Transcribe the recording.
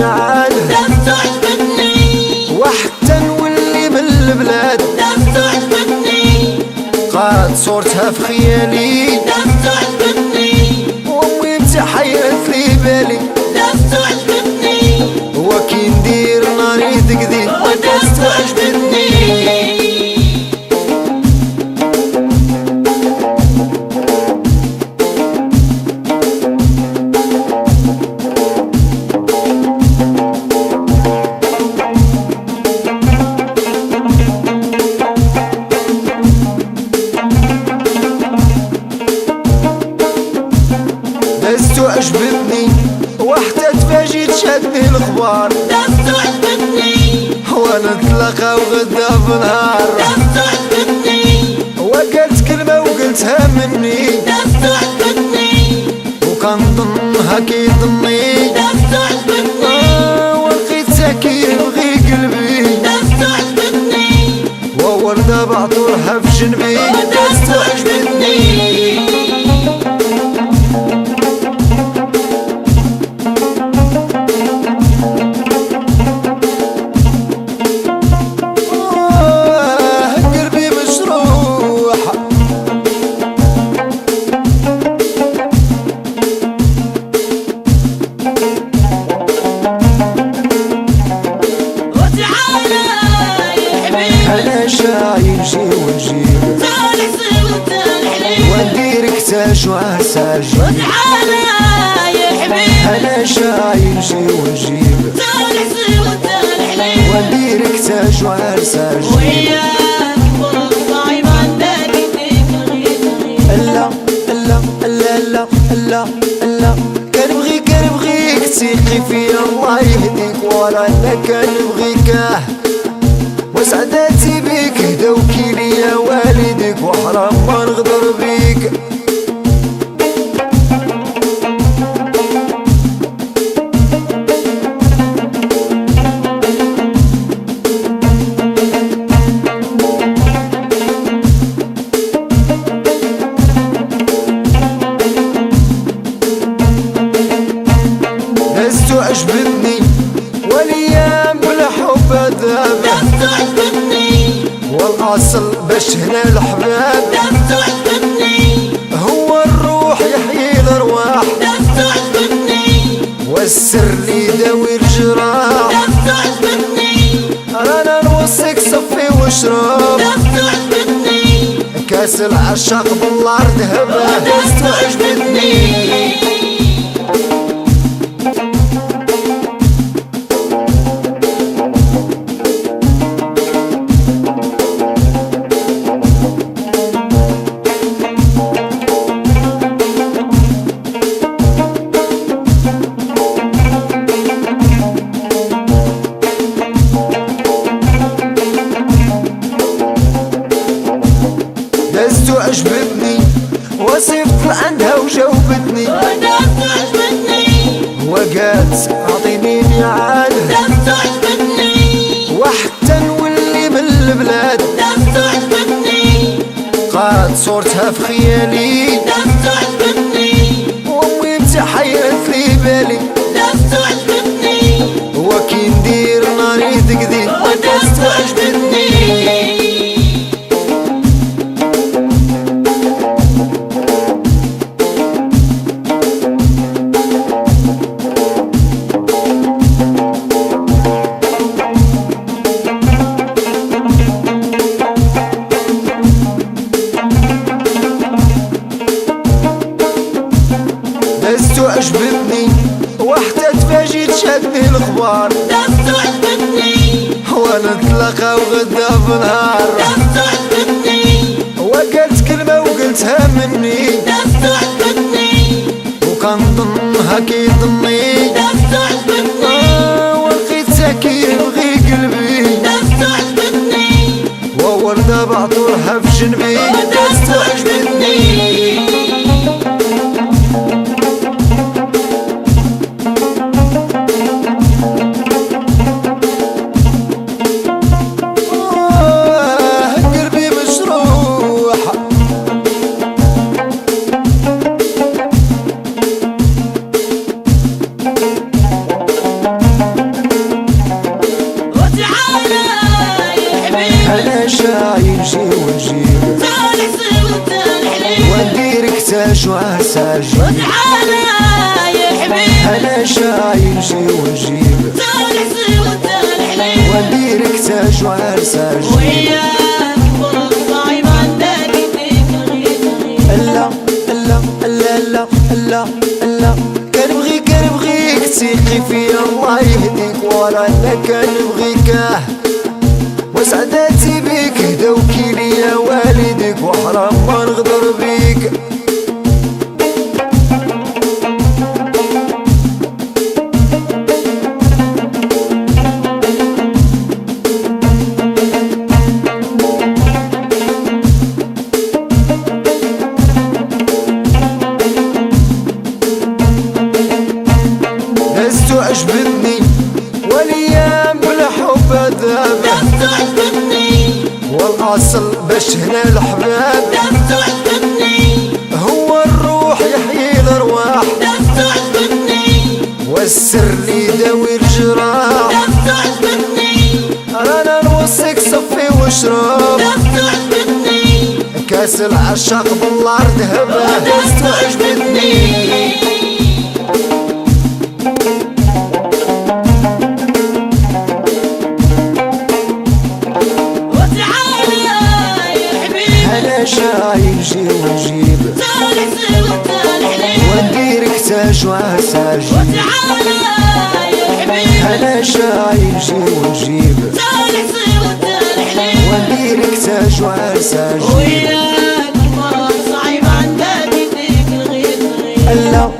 عاد دام تعجبني وحتى نولي من البلاد دام تعجبني قاد صورتها في خيالي دام تعجبني وامي متحيرت لي بالي دام تعجبني وكي ندير ناري دقدي ودام تعجبني دازتو عجبتني وحتى تفاجئت شادني الخبار دام تعجبني وانا نتلاقى وغدا في نهار دام تعجبني وقلت كلمة وقلتها مني دام تعجبني وكنظنها كيظني دام تعجبني ولقيتها كيبغي قلبي دام تعجبني ووردة بعطورها في جنبي ودام تعجبني قلبي مجروح وتعالى يا حبيبي انا شايل جي ونجيب تعال حسين وتعال حليب ونديرك تاج وعساج وتعالى يا حبيبي انا شايل جي ونجيب تعال حسين وتعال حليب ونديرك تاج وعساج وياك والله ما ندري لا لا لا لا لا لا كنبغيك تيقي فيا الله يهديك ورا انا كنبغيك وسعداتي بيك هداوكي ليا والديك وحرام ما نغدر بيك دازتو عجبتني والايام بالحب ذاب دام تعجبني والاصل باش هنا الحباب دام تعجبني هو الروح يحيي الارواح دام تعجبني والسر اللي يداوي الجراح دام تعجبني رانا نوصيك صفي واشرب دام تعجبني كاس العشاق بالنار ذهبه دام تعجبني دازتو عجبتني وصفت عندها وجاوبتني ودام تعجبني وقالت اعطيني ميعاد دام تعجبني وحتى نولي من البلاد دام تعجبني قاد صورتها في خيالي دام تعجبني وامي متحيرت لي بالي دام تعجبني وكي ندير ناري دقدي ودام تعجبني دازتو عجبتني وحتى تفاجئت شادني الخبار دام تعجبني وانا نتلاقى وغدا في نهار دام تعجبني وقلت كلمة وقلتها مني دام تعجبني وكنظنها كيظني دام تعجبني ولقيتها كيبغي قلبي دام تعجبني ووردة بعطورها في جنبي ودام تعجبني انا شايل جي ونجيب صالح سوى الحليب ونديرك تاج وعرساج وياك فرق صعيب عندك يديك الغيب لا لا لا لا لا لا كنبغيك تيقي فيا الله يهديك ورا انا كنبغيك وسعداتي بيك هداوكي ليا والديك وحرام ما نغدر بيك لست عجبتني والايام بالحب ذاب لست عجبتني والاصل باش هنا الحباب لست عجبتني هو الروح يحيي الارواح لست عجبتني والسر اللي يداوي الجراح لست عجبتني رانا نوصيك صفي واشرب لست عجبتني كاس العشاق بالنار ذهبه لست عجبتني انا شايل جي ونجيب صالح سوى الحليب ونديرك تاج وعساج وتعالى يا حبيبي انا شايل جي ونجيب صالح سوى الحليب ونديرك تاج وعساج وياك فرق صعيب عندك يديك الغيب لا